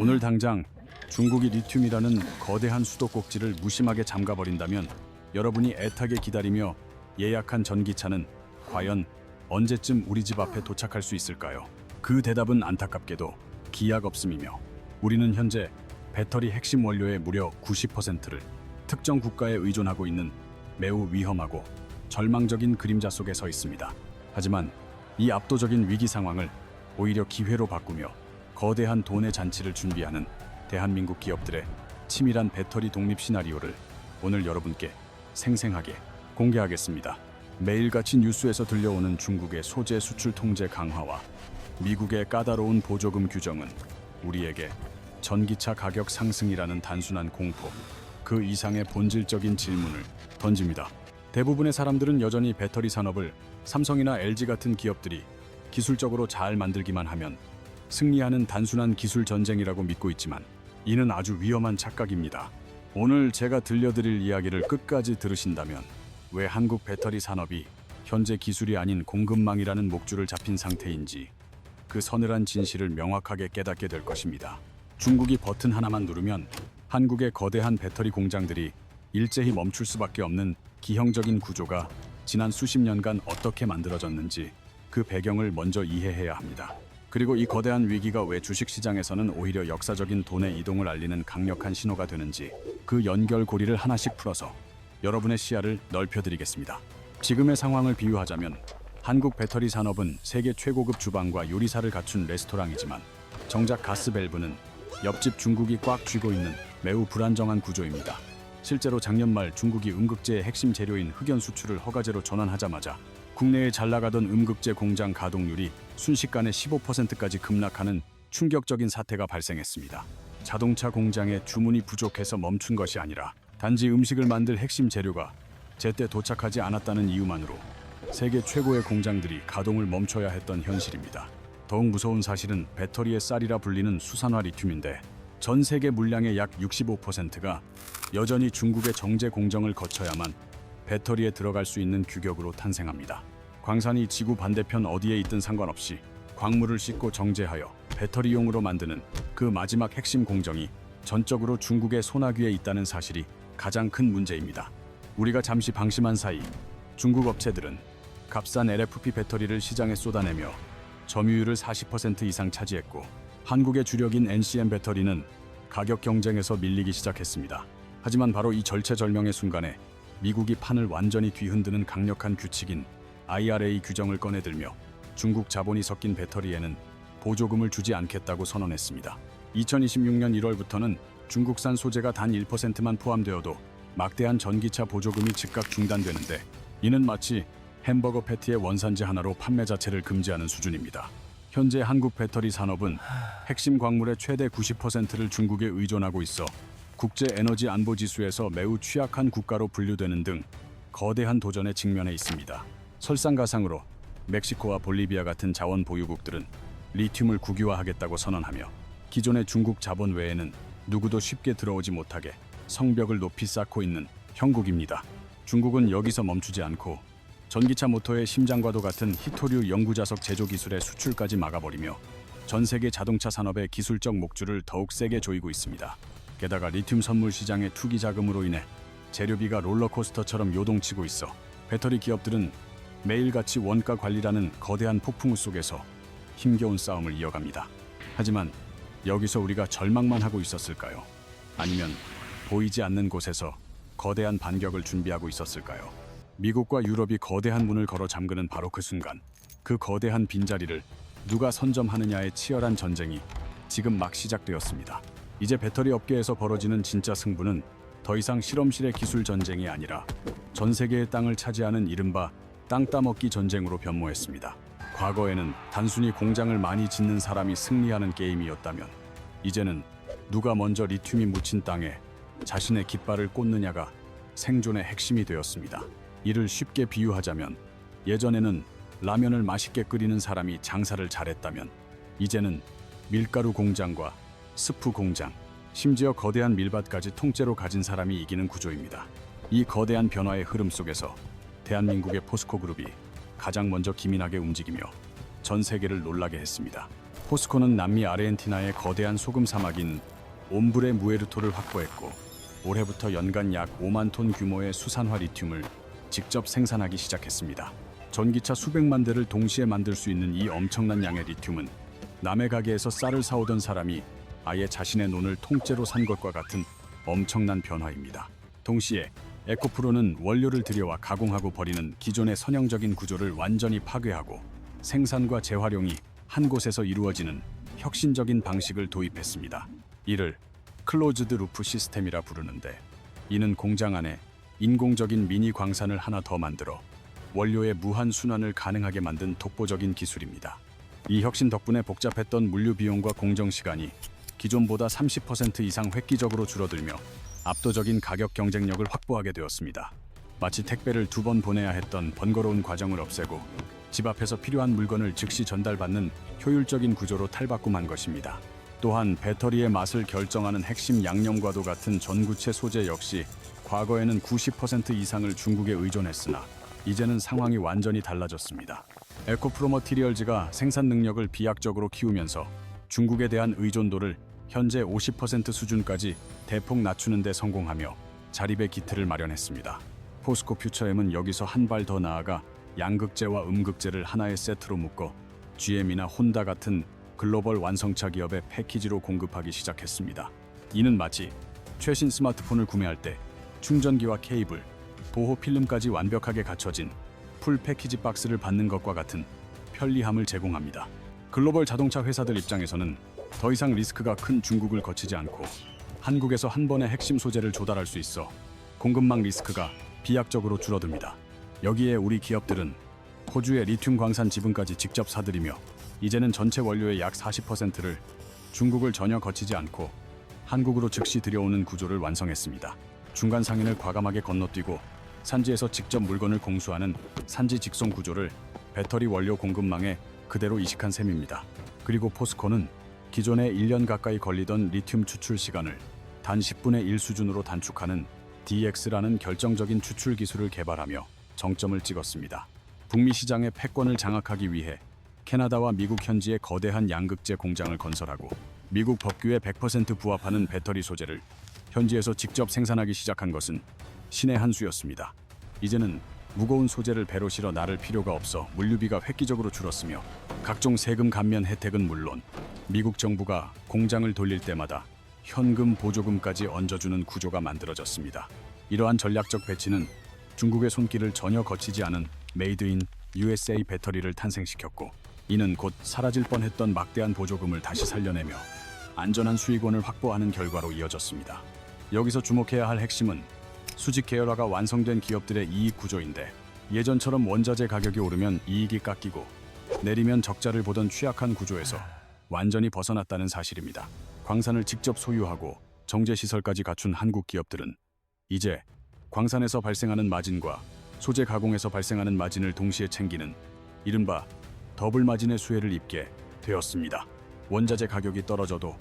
오늘 당장 중국이 리튬이라는 거대한 수도꼭지를 무심하게 잠가버린다면 여러분이 애타게 기다리며 예약한 전기차는 과연 언제쯤 우리 집 앞에 도착할 수 있을까요? 그 대답은 안타깝게도 기약 없음이며 우리는 현재 배터리 핵심 원료의 무려 90%를 특정 국가에 의존하고 있는 매우 위험하고 절망적인 그림자 속에 서 있습니다. 하지만 이 압도적인 위기 상황을 오히려 기회로 바꾸며 거대한 돈의 잔치를 준비하는 대한민국 기업들의 치밀한 배터리 독립 시나리오를 오늘 여러분께 생생하게 공개하겠습니다. 매일같이 뉴스에서 들려오는 중국의 소재 수출 통제 강화와 미국의 까다로운 보조금 규정은 우리에게 전기차 가격 상승이라는 단순한 공포, 그 이상의 본질적인 질문을 던집니다. 대부분의 사람들은 여전히 배터리 산업을 삼성이나 LG 같은 기업들이 기술적으로 잘 만들기만 하면 승리하는 단순한 기술 전쟁이라고 믿고 있지만 이는 아주 위험한 착각입니다. 오늘 제가 들려드릴 이야기를 끝까지 들으신다면 왜 한국 배터리 산업이 현재 기술이 아닌 공급망이라는 목줄을 잡힌 상태인지 그 서늘한 진실을 명확하게 깨닫게 될 것입니다. 중국이 버튼 하나만 누르면 한국의 거대한 배터리 공장들이 일제히 멈출 수밖에 없는 기형적인 구조가 지난 수십 년간 어떻게 만들어졌는지 그 배경을 먼저 이해해야 합니다. 그리고 이 거대한 위기가 왜 주식시장에서는 오히려 역사적인 돈의 이동을 알리는 강력한 신호가 되는지 그 연결고리를 하나씩 풀어서 여러분의 시야를 넓혀드리겠습니다. 지금의 상황을 비유하자면 한국 배터리 산업은 세계 최고급 주방과 요리사를 갖춘 레스토랑이지만 정작 가스 밸브는 옆집 중국이 꽉 쥐고 있는 매우 불안정한 구조입니다. 실제로 작년 말 중국이 음극재의 핵심 재료인 흑연 수출을 허가제로 전환하자마자 국내에 잘 나가던 음극재 공장 가동률이 순식간에 15%까지 급락하는 충격적인 사태가 발생했습니다. 자동차 공장에 주문이 부족해서 멈춘 것이 아니라 단지 음식을 만들 핵심 재료가 제때 도착하지 않았다는 이유만으로 세계 최고의 공장들이 가동을 멈춰야 했던 현실입니다. 더욱 무서운 사실은 배터리의 쌀이라 불리는 수산화 리튬인데 전 세계 물량의 약 65%가 여전히 중국의 정제 공정을 거쳐야만 배터리에 들어갈 수 있는 규격으로 탄생합니다. 광산이 지구 반대편 어디에 있든 상관없이 광물을 싣고 정제하여 배터리용으로 만드는 그 마지막 핵심 공정이 전적으로 중국의 소나귀에 있다는 사실이 가장 큰 문제입니다. 우리가 잠시 방심한 사이 중국 업체들은 값싼 LFP 배터리를 시장에 쏟아내며 점유율을 40% 이상 차지했고 한국의 주력인 NCM 배터리는 가격 경쟁에서 밀리기 시작했습니다. 하지만 바로 이 절체절명의 순간에 미국이 판을 완전히 뒤흔드는 강력한 규칙인 IRA 규정을 꺼내들며 중국 자본이 섞인 배터리에는 보조금을 주지 않겠다고 선언했습니다. 2026년 1월부터는 중국산 소재가 단 1%만 포함되어도 막대한 전기차 보조금이 즉각 중단되는데 이는 마치 햄버거 패티의 원산지 하나로 판매 자체를 금지하는 수준입니다. 현재 한국 배터리 산업은 핵심 광물의 최대 90%를 중국에 의존하고 있어 국제 에너지 안보 지수에서 매우 취약한 국가로 분류되는 등 거대한 도전에 직면해 있습니다. 설상가상으로 멕시코와 볼리비아 같은 자원 보유국들은 리튬을 국유화하겠다고 선언하며 기존의 중국 자본 외에는 누구도 쉽게 들어오지 못하게 성벽을 높이 쌓고 있는 형국입니다. 중국은 여기서 멈추지 않고 전기차 모터의 심장과도 같은 히토류 연구자석 제조 기술의 수출까지 막아버리며 전 세계 자동차 산업의 기술적 목줄을 더욱 세게 조이고 있습니다. 게다가 리튬 선물 시장의 투기 자금으로 인해 재료비가 롤러코스터처럼 요동치고 있어 배터리 기업들은 매일같이 원가 관리라는 거대한 폭풍우 속에서 힘겨운 싸움을 이어갑니다. 하지만 여기서 우리가 절망만 하고 있었을까요? 아니면 보이지 않는 곳에서 거대한 반격을 준비하고 있었을까요? 미국과 유럽이 거대한 문을 걸어 잠그는 바로 그 순간, 그 거대한 빈자리를 누가 선점하느냐의 치열한 전쟁이 지금 막 시작되었습니다. 이제 배터리 업계에서 벌어지는 진짜 승부는 더 이상 실험실의 기술 전쟁이 아니라 전 세계의 땅을 차지하는 이른바 땅 따먹기 전쟁으로 변모했습니다. 과거에는 단순히 공장을 많이 짓는 사람이 승리하는 게임이었다면 이제는 누가 먼저 리튬이 묻힌 땅에 자신의 깃발을 꽂느냐가 생존의 핵심이 되었습니다. 이를 쉽게 비유하자면 예전에는 라면을 맛있게 끓이는 사람이 장사를 잘했다면 이제는 밀가루 공장과 스프 공장, 심지어 거대한 밀밭까지 통째로 가진 사람이 이기는 구조입니다. 이 거대한 변화의 흐름 속에서 대한민국의 포스코 그룹이 가장 먼저 기민하게 움직이며 전 세계를 놀라게 했습니다. 포스코는 남미 아르헨티나의 거대한 소금 사막인 옴브레 무에르토를 확보했고 올해부터 연간 약 5만 톤 규모의 수산화 리튬을 직접 생산하기 시작했습니다. 전기차 수백만 대를 동시에 만들 수 있는 이 엄청난 양의 리튬은 남의 가게에서 쌀을 사오던 사람이 아예 자신의 논을 통째로 산 것과 같은 엄청난 변화입니다. 동시에 에코프로는 원료를 들여와 가공하고 버리는 기존의 선형적인 구조를 완전히 파괴하고 생산과 재활용이 한 곳에서 이루어지는 혁신적인 방식을 도입했습니다. 이를 클로즈드 루프 시스템이라 부르는데, 이는 공장 안에 인공적인 미니 광산을 하나 더 만들어 원료의 무한 순환을 가능하게 만든 독보적인 기술입니다. 이 혁신 덕분에 복잡했던 물류 비용과 공정 시간이 기존보다 30% 이상 획기적으로 줄어들며 압도적인 가격 경쟁력을 확보하게 되었습니다. 마치 택배를 2번 보내야 했던 번거로운 과정을 없애고 집 앞에서 필요한 물건을 즉시 전달받는 효율적인 구조로 탈바꿈한 것입니다. 또한 배터리의 맛을 결정하는 핵심 양념과도 같은 전구체 소재 역시 과거에는 90% 이상을 중국에 의존했으나 이제는 상황이 완전히 달라졌습니다. 에코프로 머티리얼즈가 생산 능력을 비약적으로 키우면서 중국에 대한 의존도를 현재 50% 수준까지 대폭 낮추는 데 성공하며 자립의 기틀을 마련했습니다. 포스코 퓨처엠은 여기서 한 발 더 나아가 양극재와 음극재를 하나의 세트로 묶어 GM이나 혼다 같은 글로벌 완성차 기업의 패키지로 공급하기 시작했습니다. 이는 마치 최신 스마트폰을 구매할 때 충전기와 케이블, 보호 필름까지 완벽하게 갖춰진 풀 패키지 박스를 받는 것과 같은 편리함을 제공합니다. 글로벌 자동차 회사들 입장에서는 더 이상 리스크가 큰 중국을 거치지 않고 한국에서 한 번에 핵심 소재를 조달할 수 있어 공급망 리스크가 비약적으로 줄어듭니다. 여기에 우리 기업들은 호주의 리튬 광산 지분까지 직접 사들이며 이제는 전체 원료의 약 40%를 중국을 전혀 거치지 않고 한국으로 즉시 들여오는 구조를 완성했습니다. 중간 상인을 과감하게 건너뛰고 산지에서 직접 물건을 공수하는 산지 직송 구조를 배터리 원료 공급망에 그대로 이식한 셈입니다. 그리고 포스코는 기존에 1년 가까이 걸리던 리튬 추출 시간을 단 10분의 1 수준으로 단축하는 DX라는 결정적인 추출 기술을 개발하며 정점을 찍었습니다. 북미 시장의 패권을 장악하기 위해 캐나다와 미국 현지에 거대한 양극재 공장을 건설하고 미국 법규에 100% 부합하는 배터리 소재를 현지에서 직접 생산하기 시작한 것은 신의 한 수였습니다. 이제는 무거운 소재를 배로 실어 나를 필요가 없어 물류비가 획기적으로 줄었으며 각종 세금 감면 혜택은 물론 미국 정부가 공장을 돌릴 때마다 현금 보조금까지 얹어주는 구조가 만들어졌습니다. 이러한 전략적 배치는 중국의 손길을 전혀 거치지 않은 메이드 인 USA 배터리를 탄생시켰고, 이는 곧 사라질 뻔했던 막대한 보조금을 다시 살려내며 안전한 수익원을 확보하는 결과로 이어졌습니다. 여기서 주목해야 할 핵심은 수직 계열화가 완성된 기업들의 이익 구조인데, 예전처럼 원자재 가격이 오르면 이익이 깎이고 내리면 적자를 보던 취약한 구조에서 완전히 벗어났다는 사실입니다. 광산을 직접 소유하고 정제시설까지 갖춘 한국 기업들은 이제 광산에서 발생하는 마진과 소재 가공에서 발생하는 마진을 동시에 챙기는 이른바 더블 마진의 수혜를 입게 되었습니다. 원자재 가격이 떨어져도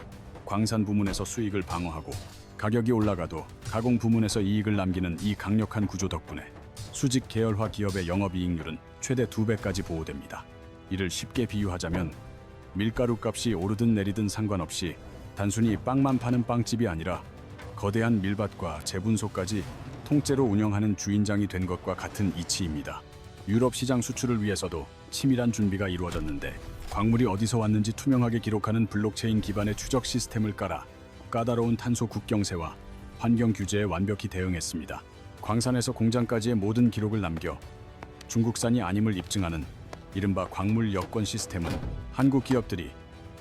광산 부문에서 수익을 방어하고 가격이 올라가도 가공 부문에서 이익을 남기는 이 강력한 구조 덕분에 수직 계열화 기업의 영업이익률은 최대 2배까지 보호됩니다. 이를 쉽게 비유하자면 밀가루 값이 오르든 내리든 상관없이 단순히 빵만 파는 빵집이 아니라 거대한 밀밭과 재분소까지 통째로 운영하는 주인장이 된 것과 같은 이치입니다. 유럽 시장 수출을 위해서도 치밀한 준비가 이루어졌는데, 광물이 어디서 왔는지 투명하게 기록하는 블록체인 기반의 추적 시스템을 깔아 까다로운 탄소 국경세와 환경 규제에 완벽히 대응했습니다. 광산에서 공장까지의 모든 기록을 남겨 중국산이 아님을 입증하는 이른바 광물 여권 시스템은 한국 기업들이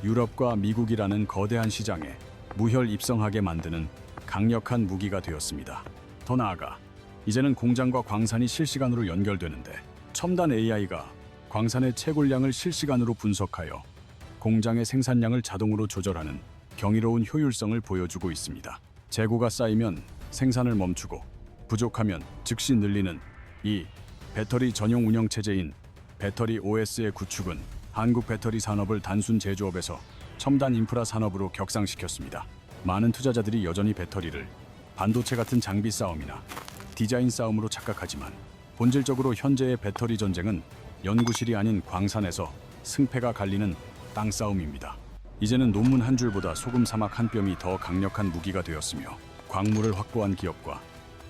유럽과 미국이라는 거대한 시장에 무혈 입성하게 만드는 강력한 무기가 되었습니다. 더 나아가 이제는 공장과 광산이 실시간으로 연결되는데, 첨단 AI가 광산의 채굴량을 실시간으로 분석하여 공장의 생산량을 자동으로 조절하는 경이로운 효율성을 보여주고 있습니다. 재고가 쌓이면 생산을 멈추고 부족하면 즉시 늘리는 이 배터리 전용 운영 체제인 배터리 OS의 구축은 한국 배터리 산업을 단순 제조업에서 첨단 인프라 산업으로 격상시켰습니다. 많은 투자자들이 여전히 배터리를 반도체 같은 장비 싸움이나 디자인 싸움으로 착각하지만, 본질적으로 현재의 배터리 전쟁은 연구실이 아닌 광산에서 승패가 갈리는 땅싸움입니다. 이제는 논문 한 줄보다 소금 사막 한 뼘이 더 강력한 무기가 되었으며 광물을 확보한 기업과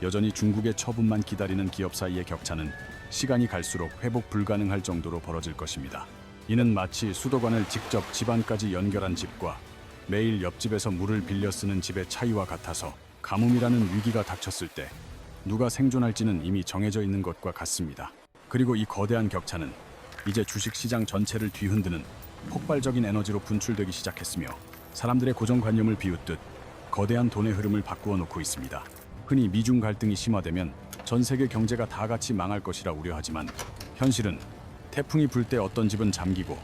여전히 중국의 처분만 기다리는 기업 사이의 격차는 시간이 갈수록 회복 불가능할 정도로 벌어질 것입니다. 이는 마치 수도관을 직접 집안까지 연결한 집과 매일 옆집에서 물을 빌려 쓰는 집의 차이와 같아서 가뭄이라는 위기가 닥쳤을 때 누가 생존할지는 이미 정해져 있는 것과 같습니다. 그리고 이 거대한 격차는 이제 주식시장 전체를 뒤흔드는 폭발적인 에너지로 분출되기 시작했으며 사람들의 고정관념을 비웃듯 거대한 돈의 흐름을 바꾸어 놓고 있습니다. 흔히 미중 갈등이 심화되면 전 세계 경제가 다 같이 망할 것이라 우려하지만 현실은 태풍이 불 때 어떤 집은 잠기고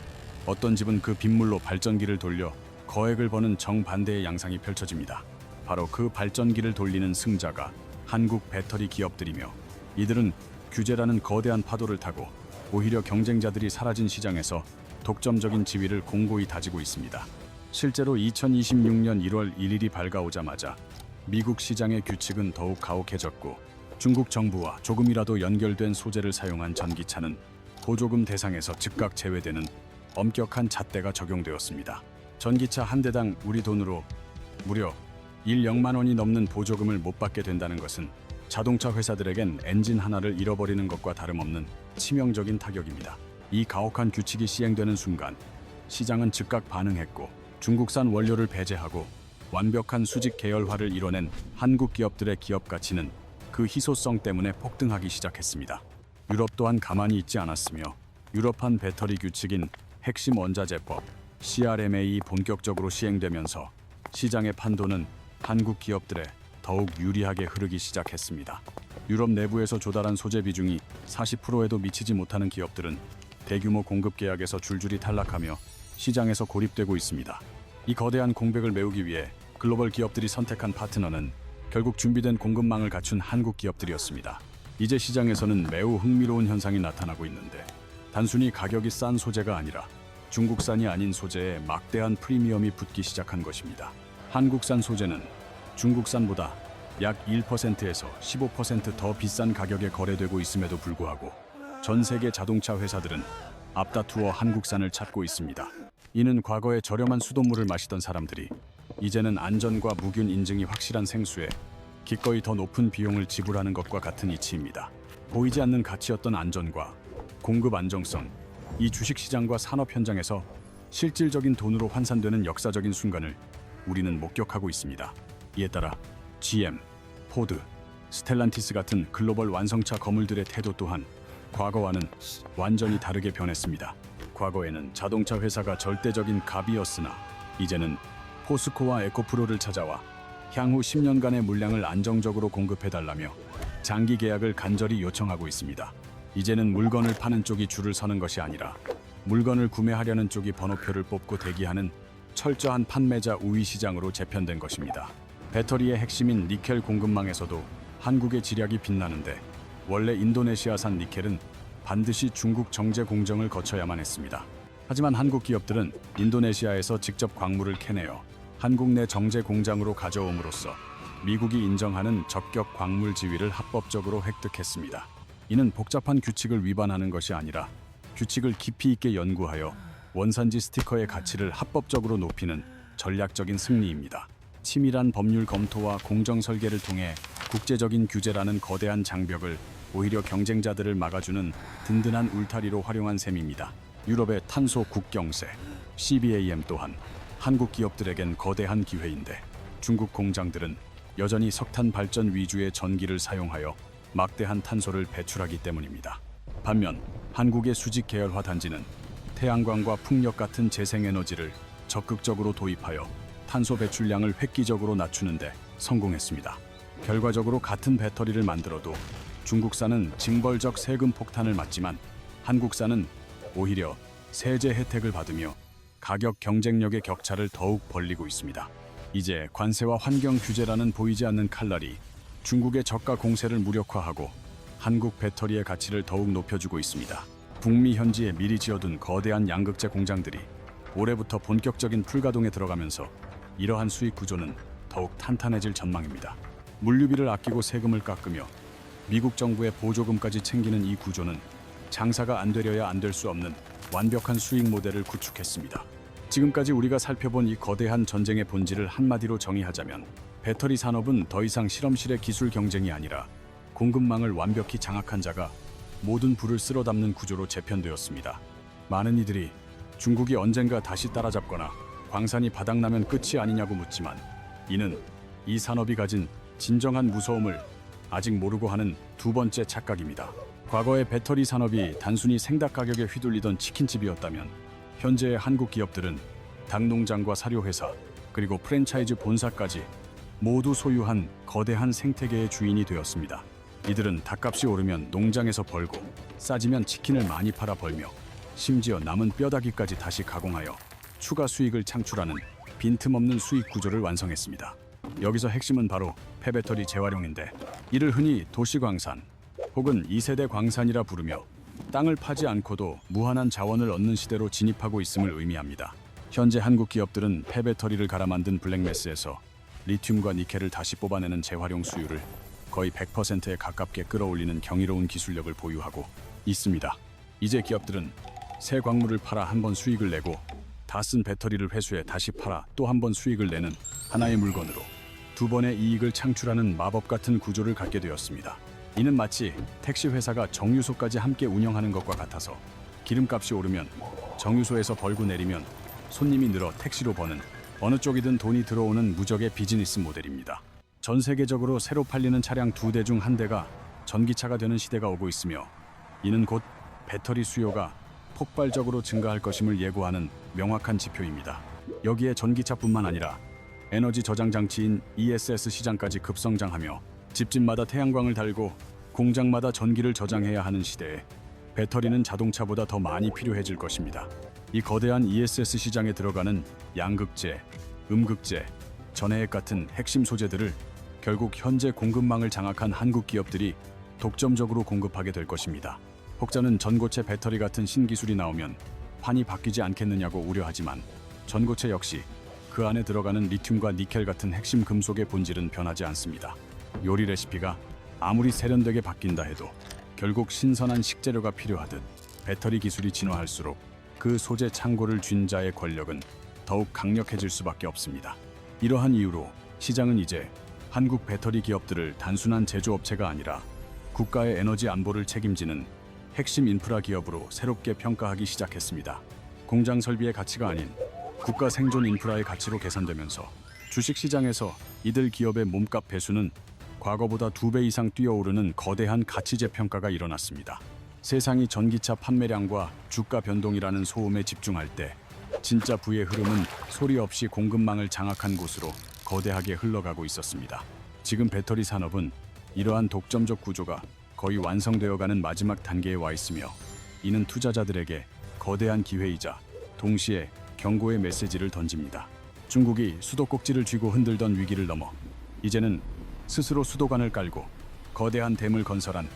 어떤 집은 그 빗물로 발전기를 돌려 거액을 버는 정반대의 양상이 펼쳐집니다. 바로 그 발전기를 돌리는 승자가 한국 배터리 기업들이며 이들은 규제라는 거대한 파도를 타고 오히려 경쟁자들이 사라진 시장에서 독점적인 지위를 공고히 다지고 있습니다. 실제로 2026년 1월 1일이 밝아오자마자 미국 시장의 규칙은 더욱 가혹해졌고 중국 정부와 조금이라도 연결된 소재를 사용한 전기차는 보조금 대상에서 즉각 제외되는 엄격한 잣대가 적용되었습니다. 전기차 한 대당 우리 돈으로 무려 1억만 원이 넘는 보조금을 못 받게 된다는 것은 자동차 회사들에겐 엔진 하나를 잃어버리는 것과 다름없는 치명적인 타격입니다. 이 가혹한 규칙이 시행되는 순간 시장은 즉각 반응했고 중국산 원료를 배제하고 완벽한 수직 계열화를 이뤄낸 한국 기업들의 기업 가치는 그 희소성 때문에 폭등하기 시작했습니다. 유럽 또한 가만히 있지 않았으며 유럽판 배터리 규칙인 핵심 원자재법 CRMA 본격적으로 시행되면서 시장의 판도는 한국 기업들에 더욱 유리하게 흐르기 시작했습니다. 유럽 내부에서 조달한 소재 비중이 40%에도 미치지 못하는 기업들은 대규모 공급 계약에서 줄줄이 탈락하며 시장에서 고립되고 있습니다. 이 거대한 공백을 메우기 위해 글로벌 기업들이 선택한 파트너는 결국 준비된 공급망을 갖춘 한국 기업들이었습니다. 이제 시장에서는 매우 흥미로운 현상이 나타나고 있는데 단순히 가격이 싼 소재가 아니라 중국산이 아닌 소재에 막대한 프리미엄이 붙기 시작한 것입니다. 한국산 소재는 중국산보다 약 1%에서 15% 더 비싼 가격에 거래되고 있음에도 불구하고 전 세계 자동차 회사들은 앞다투어 한국산을 찾고 있습니다. 이는 과거에 저렴한 수돗물을 마시던 사람들이 이제는 안전과 무균 인증이 확실한 생수에 기꺼이 더 높은 비용을 지불하는 것과 같은 이치입니다. 보이지 않는 가치였던 안전과 공급 안정성, 이 주식시장과 산업 현장에서 실질적인 돈으로 환산되는 역사적인 순간을 우리는 목격하고 있습니다. 이에 따라 GM, 포드, 스텔란티스 같은 글로벌 완성차 거물들의 태도 또한 과거와는 완전히 다르게 변했습니다. 과거에는 자동차 회사가 절대적인 갑이었으나 이제는 포스코와 에코프로를 찾아와 향후 10년간의 물량을 안정적으로 공급해달라며 장기 계약을 간절히 요청하고 있습니다. 이제는 물건을 파는 쪽이 줄을 서는 것이 아니라 물건을 구매하려는 쪽이 번호표를 뽑고 대기하는 철저한 판매자 우위 시장으로 재편된 것입니다. 배터리의 핵심인 니켈 공급망에서도 한국의 지략이 빛나는데 원래 인도네시아산 니켈은 반드시 중국 정제 공정을 거쳐야만 했습니다. 하지만 한국 기업들은 인도네시아에서 직접 광물을 캐내어 한국 내 정제 공장으로 가져옴으로써 미국이 인정하는 적격 광물 지위를 합법적으로 획득했습니다. 이는 복잡한 규칙을 위반하는 것이 아니라 규칙을 깊이 있게 연구하여 원산지 스티커의 가치를 합법적으로 높이는 전략적인 승리입니다. 치밀한 법률 검토와 공정 설계를 통해 국제적인 규제라는 거대한 장벽을 오히려 경쟁자들을 막아주는 든든한 울타리로 활용한 셈입니다. 유럽의 탄소 국경세, CBAM 또한 한국 기업들에겐 거대한 기회인데 중국 공장들은 여전히 석탄 발전 위주의 전기를 사용하여 막대한 탄소를 배출하기 때문입니다. 반면 한국의 수직 계열화 단지는 태양광과 풍력 같은 재생에너지를 적극적으로 도입하여 탄소 배출량을 획기적으로 낮추는 데 성공했습니다. 결과적으로 같은 배터리를 만들어도 중국산은 징벌적 세금 폭탄을 맞지만 한국산은 오히려 세제 혜택을 받으며 가격 경쟁력의 격차를 더욱 벌리고 있습니다. 이제 관세와 환경 규제라는 보이지 않는 칼날이 중국의 저가 공세를 무력화하고 한국 배터리의 가치를 더욱 높여주고 있습니다. 북미 현지에 미리 지어둔 거대한 양극재 공장들이 올해부터 본격적인 풀가동에 들어가면서 이러한 수익 구조는 더욱 탄탄해질 전망입니다. 물류비를 아끼고 세금을 깎으며 미국 정부의 보조금까지 챙기는 이 구조는 장사가 안 되려야 안 될 수 없는 완벽한 수익 모델을 구축했습니다. 지금까지 우리가 살펴본 이 거대한 전쟁의 본질을 한마디로 정의하자면 배터리 산업은 더 이상 실험실의 기술 경쟁이 아니라 공급망을 완벽히 장악한 자가 모든 부를 쓸어 담는 구조로 재편되었습니다. 많은 이들이 중국이 언젠가 다시 따라잡거나 광산이 바닥나면 끝이 아니냐고 묻지만 이는 이 산업이 가진 진정한 무서움을 아직 모르고 하는 두 번째 착각입니다. 과거의 배터리 산업이 단순히 생닭 가격에 휘둘리던 치킨집이었다면 현재의 한국 기업들은 닭농장과 사료회사 그리고 프랜차이즈 본사까지 모두 소유한 거대한 생태계의 주인이 되었습니다. 이들은 닭값이 오르면 농장에서 벌고 싸지면 치킨을 많이 팔아 벌며 심지어 남은 뼈다귀까지 다시 가공하여 추가 수익을 창출하는 빈틈없는 수익 구조를 완성했습니다. 여기서 핵심은 바로 폐배터리 재활용인데 이를 흔히 도시광산 혹은 2세대 광산이라 부르며 땅을 파지 않고도 무한한 자원을 얻는 시대로 진입하고 있음을 의미합니다. 현재 한국 기업들은 폐배터리를 갈아 만든 블랙매스에서 리튬과 니켈을 다시 뽑아내는 재활용 수율을 거의 100%에 가깝게 끌어올리는 경이로운 기술력을 보유하고 있습니다. 이제 기업들은 새 광물을 팔아 한 번 수익을 내고 다 쓴 배터리를 회수해 다시 팔아 또 한 번 수익을 내는 하나의 물건으로 두 번의 이익을 창출하는 마법 같은 구조를 갖게 되었습니다. 이는 마치 택시 회사가 정유소까지 함께 운영하는 것과 같아서 기름값이 오르면 정유소에서 벌고 내리면 손님이 늘어 택시로 버는 어느 쪽이든 돈이 들어오는 무적의 비즈니스 모델입니다. 전 세계적으로 새로 팔리는 차량 2대 중 1대가 전기차가 되는 시대가 오고 있으며 이는 곧 배터리 수요가 폭발적으로 증가할 것임을 예고하는 명확한 지표입니다. 여기에 전기차뿐만 아니라 에너지 저장 장치인 ESS 시장까지 급성장하며 집집마다 태양광을 달고 공장마다 전기를 저장해야 하는 시대에 배터리는 자동차보다 더 많이 필요해질 것입니다. 이 거대한 ESS 시장에 들어가는 양극재, 음극재, 전해액 같은 핵심 소재들을 결국 현재 공급망을 장악한 한국 기업들이 독점적으로 공급하게 될 것입니다. 혹자는 전고체 배터리 같은 신기술이 나오면 판이 바뀌지 않겠느냐고 우려하지만 전고체 역시 그 안에 들어가는 리튬과 니켈 같은 핵심 금속의 본질은 변하지 않습니다. 요리 레시피가 아무리 세련되게 바뀐다 해도 결국 신선한 식재료가 필요하듯 배터리 기술이 진화할수록 그 소재 창고를 쥔 자의 권력은 더욱 강력해질 수밖에 없습니다. 이러한 이유로 시장은 이제 한국 배터리 기업들을 단순한 제조업체가 아니라 국가의 에너지 안보를 책임지는 핵심 인프라 기업으로 새롭게 평가하기 시작했습니다. 공장 설비의 가치가 아닌 국가 생존 인프라의 가치로 계산되면서 주식시장에서 이들 기업의 몸값 배수는 과거보다 2배 이상 뛰어오르는 거대한 가치 재평가가 일어났습니다. 세상이 전기차 판매량과 주가 변동이라는 소음에 집중할 때 진짜 부의 흐름은 소리 없이 공급망을 장악한 곳으로 거대하게 흘러가고 있었습니다. 지금 배터리 산업은 이러한 독점적 구조가 거의 완성되어가는 마지막 단계에 와 있으며 이는 투자자들에게 거대한 기회이자 동시에 경고의 메시지를 던집니다. 중국이 수도꼭지를 쥐고 흔들던 위기를 넘어 이제는 스스로 수도관을 깔고 거대한 댐을 건설한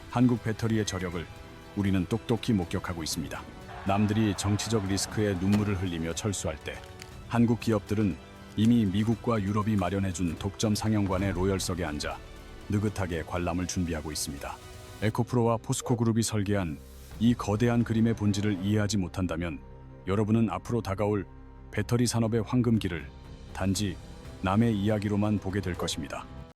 한국 배터리의 저력을 우리는 똑똑히 목격하고 있습니다. 남들이 정치적 리스크에 눈물을 흘리며 철수할 때 한국 기업들은 이미 미국과 유럽이 마련해준 독점 상영관의 로열석에 앉아 느긋하게 관람을 준비하고 있습니다. 에코프로와 포스코그룹이 설계한 이 거대한 그림의 본질을 이해하지 못한다면 여러분은 앞으로 다가올 배터리 산업의 황금기를 단지 남의 이야기로만 보게 될 것입니다.